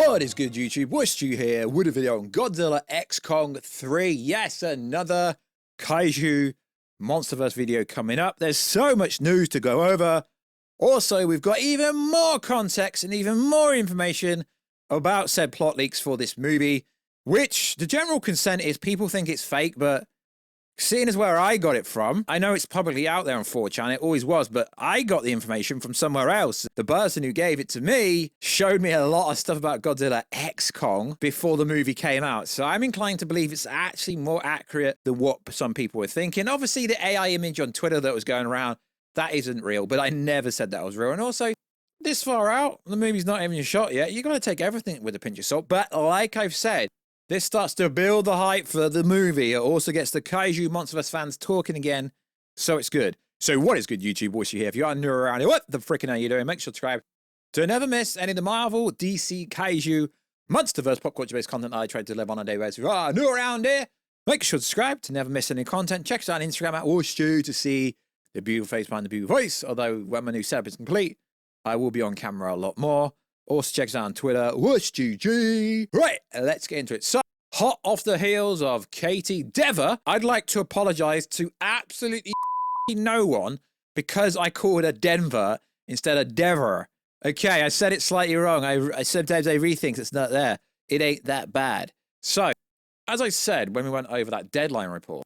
What is good, YouTube? Warstu here with a video on Godzilla X Kong 3. Yes, another kaiju MonsterVerse video coming up. There's so much news to go over. Also, we've got even more context and even more information about said plot leaks for this movie, which the general consent is people think it's fake, but seeing as where I got it from, I know it's publicly out there on 4chan, it always was, but I got the information from somewhere else. The person who gave it to me showed me a lot of stuff about Godzilla X Kong before the movie came out, so I'm inclined to believe it's actually more accurate than what some people were thinking. Obviously, the AI image on Twitter that was going around, that isn't real, but I never said that was real. And also, this far out, the movie's not even shot yet. You got to take everything with a pinch of salt, but like I've said, this starts to build the hype for the movie. It also gets the kaiju MonsterVerse fans talking again, so it's good. So what is good, YouTube? Warstu here. If you are new around here, what the frickin' are you doing? Make sure to subscribe to never miss any of the Marvel, DC, kaiju, MonsterVerse, pop culture-based content I try to live on a day basis. If you are new around here, make sure to subscribe to never miss any content. Check us out on Instagram at Warstu to see the beautiful face behind the beautiful voice. Although when my new setup is complete, I will be on camera a lot more. Also check us out on Twitter, WarstuG. Right, let's get into it. So, hot off the heels of Katie Dever, I'd like to apologize to absolutely no one because I called her Denver instead of Dever. Okay, I said it slightly wrong. I sometimes I rethink it's not there. It ain't that bad. So, as I said when we went over that deadline report,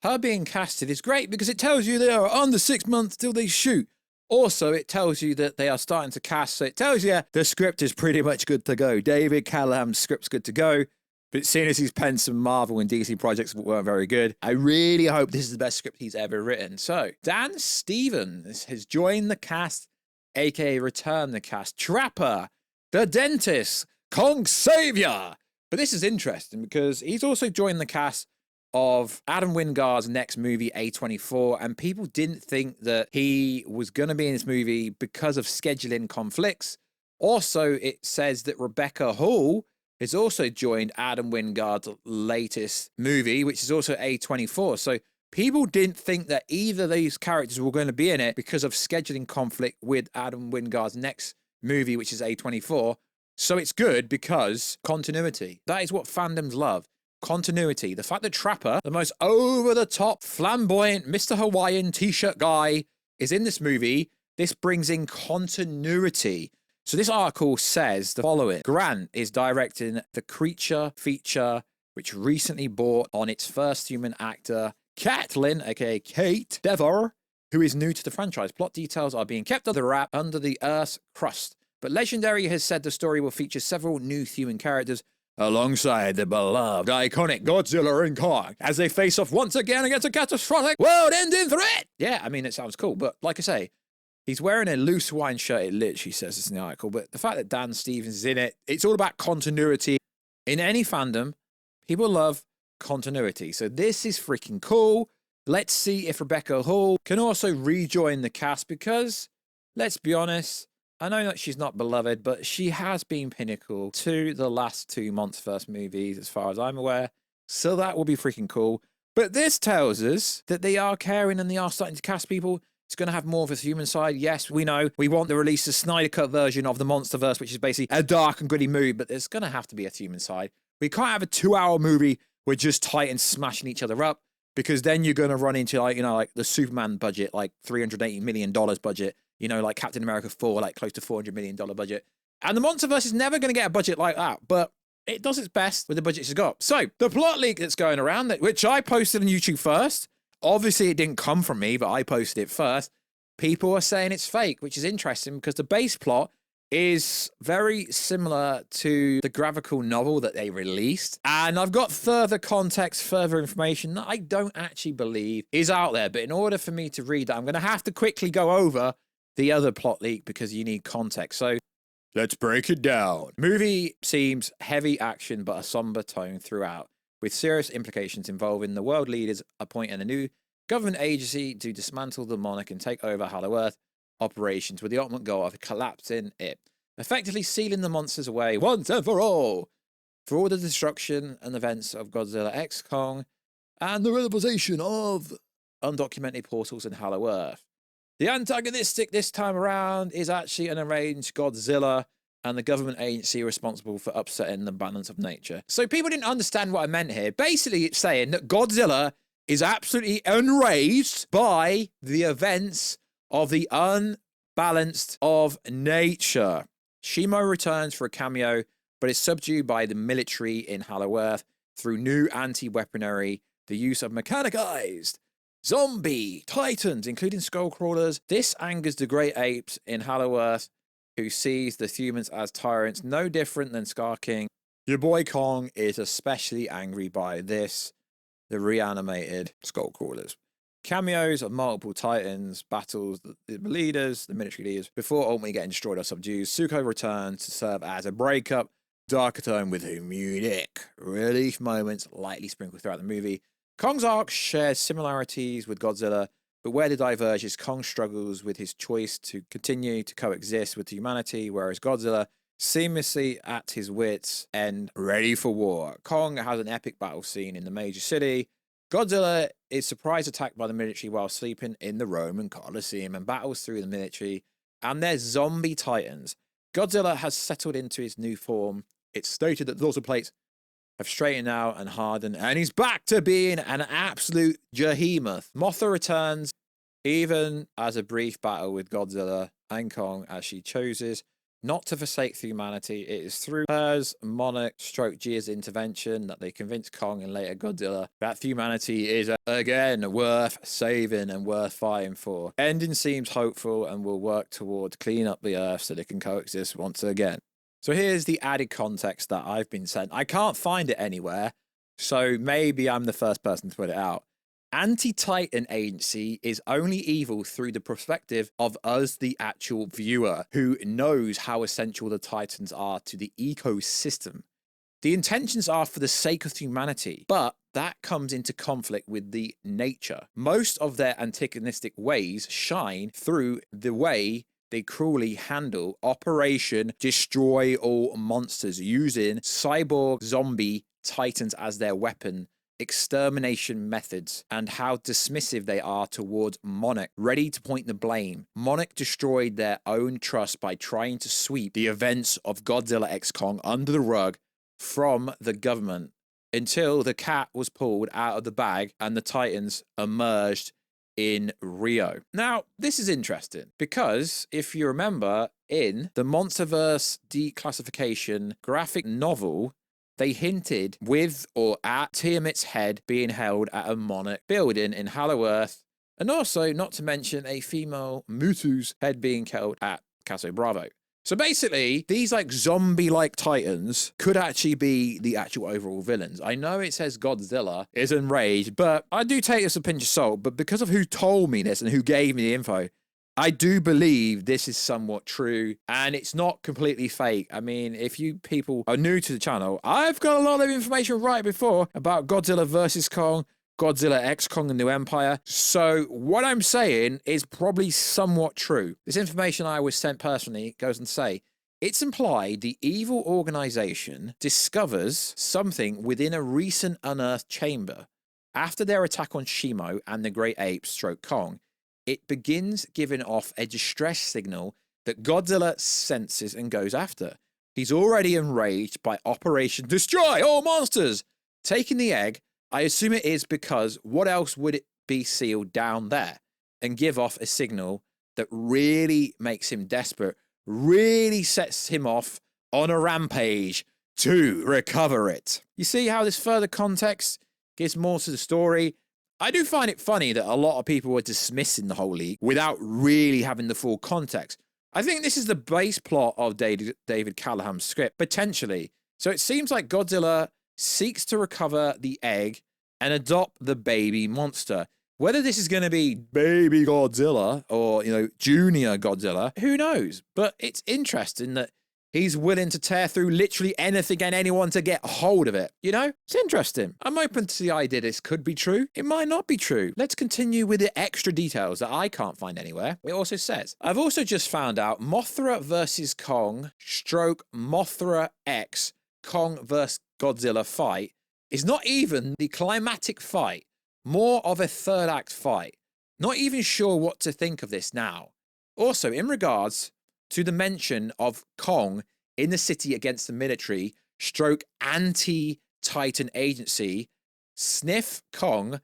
her being casted is great because it tells you they are under 6 months till they shoot. Also, it tells you that they are starting to cast, so it tells you the script is pretty much good to go. David Callahan's script's good to go, but seeing as he's penned some Marvel and DC projects that weren't very good, I really hope this is the best script he's ever written. So, Dan Stevens has joined the cast, aka returned the cast. Trapper, the dentist, Kong Savior. But this is interesting because he's also joined the cast of Adam Wingard's next movie, A24, and people didn't think that he was going to be in this movie because of scheduling conflicts. Also, it says that Rebecca Hall has also joined Adam Wingard's latest movie, which is also A24. So people didn't think that either of these characters were going to be in it because of scheduling conflict with Adam Wingard's next movie, which is A24. So it's good because continuity. That is what fandoms love. Continuity. The fact that Trapper, the most over-the-top, flamboyant Mr. Hawaiian t-shirt guy, is in this movie, this brings in continuity. So this article says the following. Grant is directing the Creature feature, which recently brought on its first human actor, Caitlin, aka Kate Dever, who is new to the franchise. Plot details are being kept under wrap under the Earth's crust. But Legendary has said the story will feature several new human characters alongside the beloved, iconic Godzilla and Kong as they face off once again against a catastrophic world-ending threat. Yeah, I mean, it sounds cool, but like I say, he's wearing a loose Hawaiian shirt, it literally says this in the article, but the fact that Dan Stevens is in it, it's all about continuity. In any fandom, people love continuity, so this is freaking cool. Let's see if Rebecca Hall can also rejoin the cast because, let's be honest, I know that she's not beloved, but she has been pinnacle to the last two MonsterVerse movies, as far as I'm aware. So that will be freaking cool. But this tells us that they are caring and they are starting to cast people. It's going to have more of a human side. Yes, we know we want to release a Snyder Cut version of the MonsterVerse, which is basically a dark and gritty movie, but there's going to have to be a human side. We can't have a 2-hour movie with just Titans smashing each other up, because then you're going to run into, like, you know, like the Superman budget, like $380 million budget. You know, like Captain America 4, like close to $400 million budget. And the MonsterVerse is never going to get a budget like that, but it does its best with the budget it's got. So, the plot leak that's going around, which I posted on YouTube first, obviously it didn't come from me, but I posted it first. People are saying it's fake, which is interesting because the base plot is very similar to the graphical novel that they released. And I've got further context, further information that I don't actually believe is out there. But in order for me to read that, I'm going to have to quickly go over the other plot leak because you need context. So let's break it down. Movie seems heavy action but a somber tone throughout, with serious implications involving the world leaders appointing a new government agency to dismantle the Monarch and take over Hollow Earth operations with the ultimate goal of collapsing it, effectively sealing the monsters away once and for all. For all the destruction and events of Godzilla X Kong and the realization of undocumented portals in Hollow Earth. The antagonistic this time around is actually an arranged Godzilla and the government agency responsible for upsetting the balance of nature. So people didn't understand what I meant here. Basically, it's saying that Godzilla is absolutely enraged by the events of the unbalanced of nature. Shimo returns for a cameo, but is subdued by the military in Hollow Earth through new anti-weaponry, the use of mechanized zombie titans, including skull crawlers. This angers the great apes in Hollow Earth, who sees the humans as tyrants, no different than Scar King. Your boy Kong is especially angry by this, the reanimated skull crawlers. Cameos of multiple titans, battles the leaders, the military leaders, before ultimately getting destroyed or subdued. Zuko returns to serve as a breakup, darker tone with comedic relief moments lightly sprinkled throughout the movie. Kong's arc shares similarities with Godzilla, but where they diverge is Kong struggles with his choice to continue to coexist with humanity, whereas Godzilla seamlessly at his wits' end, ready for war. Kong has an epic battle scene in the major city. Godzilla is surprise attacked by the military while sleeping in the Roman Colosseum and battles through the military and their zombie titans. Godzilla has settled into his new form. It's stated that the dorsal plates have straightened out and hardened, and he's back to being an absolute behemoth. Mothra returns, even as a brief battle with Godzilla and Kong, as she chooses not to forsake humanity. It is through hers, Monarch stroke Gia's intervention that they convince Kong and later Godzilla that humanity is again worth saving and worth fighting for. Ending seems hopeful and will work towards cleaning up the Earth so they can coexist once again. So here's the added context that I've been sent. I can't find it anywhere, so maybe I'm the first person to put it out. Anti-Titan agency is only evil through the perspective of us, the actual viewer, who knows how essential the Titans are to the ecosystem. The intentions are for the sake of humanity, but that comes into conflict with the nature. Most of their antagonistic ways shine through the way they cruelly handle Operation Destroy All Monsters, using cyborg zombie titans as their weapon, extermination methods, and how dismissive they are towards Monarch, ready to point the blame. Monarch destroyed their own trust by trying to sweep the events of Godzilla X Kong under the rug from the government until the cat was pulled out of the bag and the Titans emerged in Rio. Now, this is interesting because if you remember in the MonsterVerse declassification graphic novel, they hinted with or at Tiamat's head being held at a Monarch building in Hollow Earth, and also, not to mention, a female Mutu's head being held at Caso Bravo. So basically, these like zombie-like titans could actually be the actual overall villains. I know it says Godzilla is enraged, but I do take this a pinch of salt, but because of who told me this and who gave me the info, I do believe this is somewhat true, and it's not completely fake. I mean, if you people are new to the channel, I've got a lot of information right before about Godzilla vs. Kong, Godzilla X Kong and New Empire. So what I'm saying is probably somewhat true. This information I was sent personally goes on to say, it's implied the evil organization discovers something within a recent unearthed chamber. After their attack on Shimo and the Great Apes stroke Kong, it begins giving off a distress signal that Godzilla senses and goes after. He's already enraged by Operation Destroy All Monsters. Taking the egg, I assume it is because what else would it be sealed down there and give off a signal that really makes him desperate, really sets him off on a rampage to recover it. You see how this further context gives more to the story? I do find it funny that a lot of people were dismissing the whole league without really having the full context. I think this is the base plot of David Callahan's script, potentially. So it seems like Godzilla seeks to recover the egg and adopt the baby monster. Whether this is going to be baby Godzilla or, junior Godzilla, who knows? But it's interesting that he's willing to tear through literally anything and anyone to get a hold of it. It's interesting. I'm open to the idea this could be true. It might not be true. Let's continue with the extra details that I can't find anywhere. It also says, I've also just found out Mothra versus Kong stroke Mothra X Kong versus Godzilla fight is not even the climatic fight, more of a third act fight. Not even sure what to think of this now. Also, in regards to the mention of Kong in the city against the military stroke anti-Titan agency sniff Kong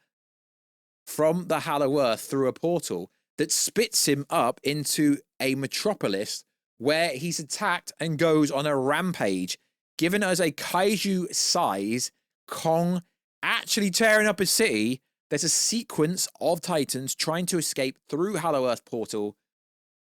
from the Hollow Earth through a portal that spits him up into a metropolis where he's attacked and goes on a rampage, giving us a kaiju size Kong actually tearing up a city. There's a sequence of Titans trying to escape through Hollow Earth portal,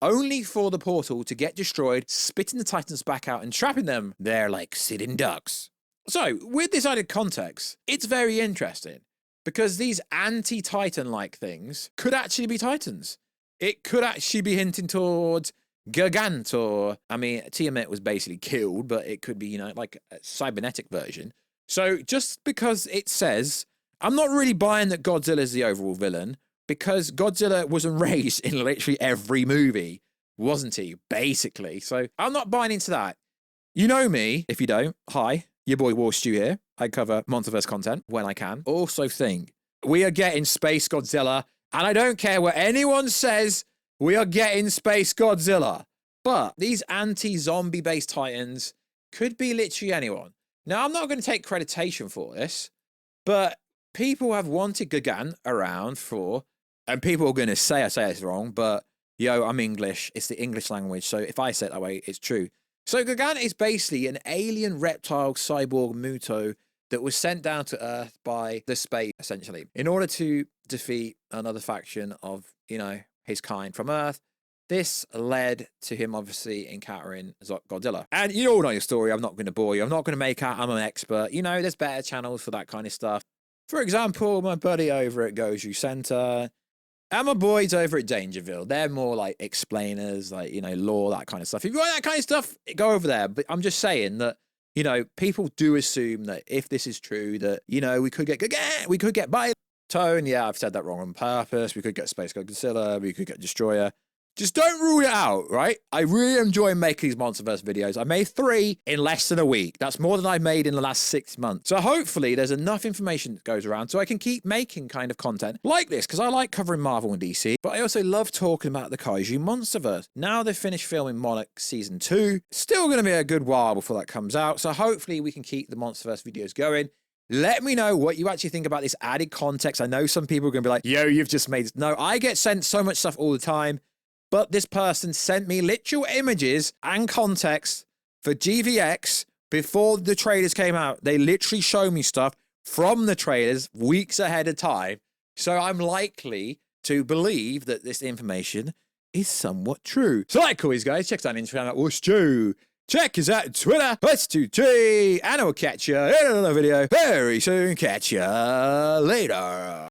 only for the portal to get destroyed, spitting the Titans back out and trapping them there like sitting ducks. So, with this added context, it's very interesting, because these anti-Titan-like things could actually be Titans. It could actually be hinting towards Gigantor. I mean, Tiamat was basically killed, but it could be, you know, like a cybernetic version. So just because it says, I'm not really buying that Godzilla is the overall villain, because Godzilla wasn't raised in literally every movie, wasn't he? Basically. So I'm not buying into that. You know me. If you don't, hi, your boy Warstu here. I cover MonsterVerse content when I can. Also think we are getting Space Godzilla, and I don't care what anyone says, we are getting Space Godzilla. But these anti-zombie based Titans could be literally anyone. Now, I'm not going to take creditation for this, but people have wanted Gigant around for, and people are going to say I say it's wrong, but yo, I'm English. It's the English language. So if I say it that way, it's true. So Gigant is basically an alien reptile cyborg Muto that was sent down to Earth by the space, essentially, in order to defeat another faction of, you know, his kind from Earth. This led to him obviously encountering Godzilla. And you all know your story. I'm not going to bore you. I'm not going to make out I'm an expert. You know, there's better channels for that kind of stuff. For example, my buddy over at Goju Center and my boys over at Dangerville. They're more like explainers, like, you know, lore, that kind of stuff. If you want that kind of stuff, go over there. But I'm just saying that, you know, people do assume that if this is true, that, you know, we could get Tone. Yeah, I've said that wrong on purpose. We could get Space Godzilla. We could get Destroyer. Just don't rule it out, right? I really enjoy making these MonsterVerse videos. I made 3 in less than a week. That's more than I've made in the last 6 months. So hopefully there's enough information that goes around so I can keep making kind of content like this, because I like covering Marvel and DC, but I also love talking about the Kaiju MonsterVerse. Now they've finished filming Monarch Season 2. Still going to be a good while before that comes out, so hopefully we can keep the MonsterVerse videos going. Let me know what you actually think about this added context. I know some people are going to be like, yo, you've just made this. No, I get sent so much stuff all the time. But this person sent me literal images and context for GVX before the trailers came out. They literally show me stuff from the trailers weeks ahead of time. So I'm likely to believe that this information is somewhat true. So like always, guys, check us out on Instagram at Warstu. Check us out on Twitter, Warstu, and I'll catch you in another video very soon. Catch you later.